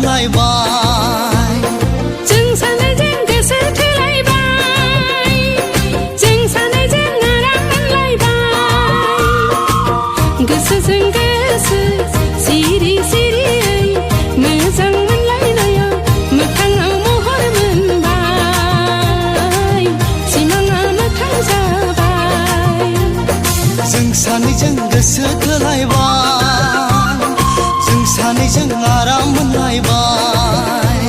मोनलायबाय जों सानैजों गोसो थोलायबाय जों सानैजों आराम मोनलायबाय गोसोजों गोसो सिरि सिरियै मोजां मोनलायनायाव मोखाङाव महर मोनबाय सिमाङा मोखां जाबाय जों सानैजों गोसो थोलायबाय जों सानैजों आराम मोनलायबाय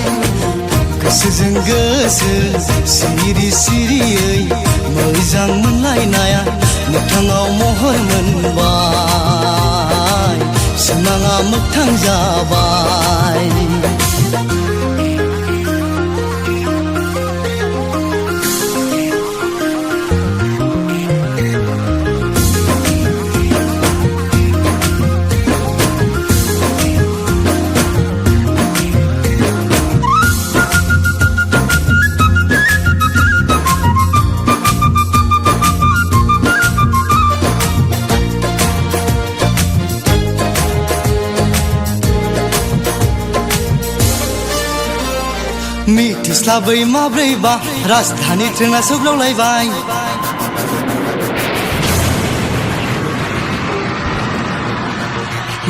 गोसोजों गोसो सिरि सिरियै मोजां मोनलायनाया मोखाङाव महर मोनबाय सिमाङा मोगथां जाबाय मिथिस्लाबै माब्रैबा राजधानी ट्रेना सौग्रावलायबाय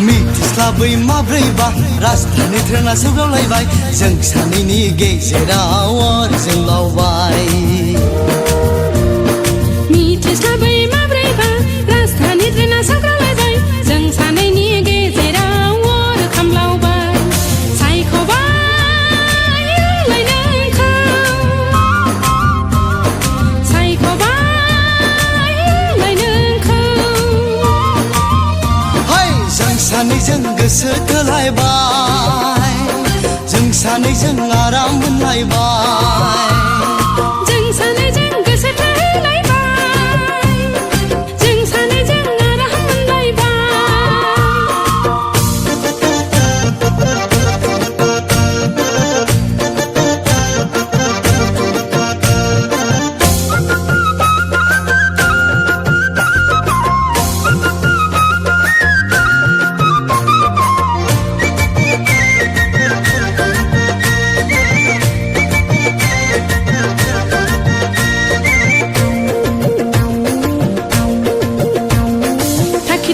मिथिस्लाबै माब्रैबा राजधानी ट्रेना सौग्रावलायबाय जों सानैनि गेजेराव अर जोंलावबाय मिथिस्लाबै माब्रैबा राजधानी ट्रेना सौग्रावलायबाय जों सानैनि गेजेराव अर खामलावबाय सायख'बाय सानैजों गोसो थोलायबाय जों सानैजों आराम मोनलायबाय जों सानैजों गोसो थोलायबाय जों सानैजों आराम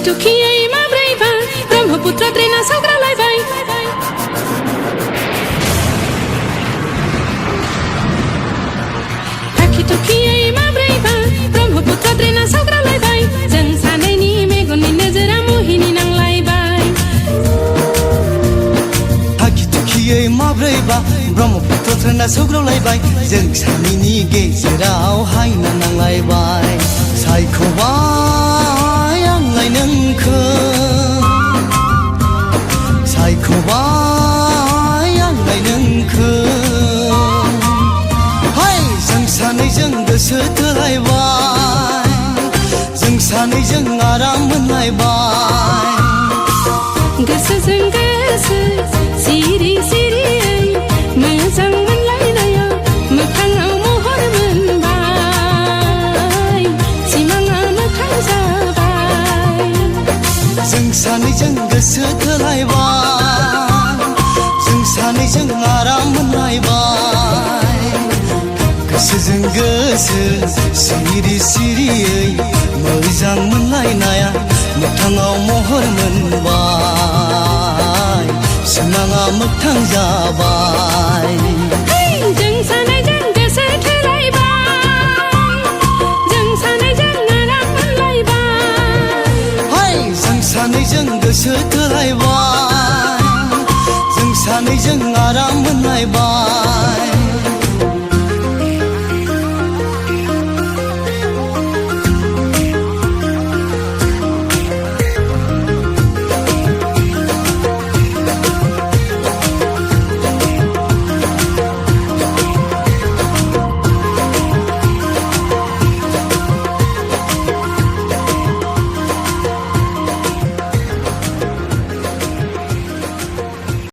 दुखियै माब्रैबा ब्रह्मपुत्र ट्रेना सौग्रावलायबाय थाखि थुखियै माब्रैबा ब्रह्मपुत्र ट्रेना सौग्रावलायबाय जों सानैनि मेगननि नोजोरा मुहिनि नांलायबाय थाखि थुखियै माब्रैबा ब्रह्मपुत्र ट्रेना सौग्रावलायबाय जों सानैनि गेजेराव हायना नांलायबाय सायख'बाय आंलाय नोंखौ सायख'बाय आंलाय नोंखौ हाय जों सानैजों गोसो थोलायबाय जों सानैजों आराम मोनलायबाय गोसोजों गोसो सिरि सिरियै मोजां मोनलायनायाव मोखाङाव महर मोनबाय सिमाङा मोखां जाबाय जों सानैजों गोसो थोलायबाय जों सानैजों आराम मोनलायबाय गोसोजों गोसो सिरि सिरियै मोजां मोनलायनाया मोखाङाव महर मोनबाय सिमाङा मोगथां जाबाय जों सानैजों गोसो थोलायबाय जों सानैजों आराम मोनलायबाय जों सानैजों गोसो थोलायबाय जों सानैजों आराम मोनलायबाय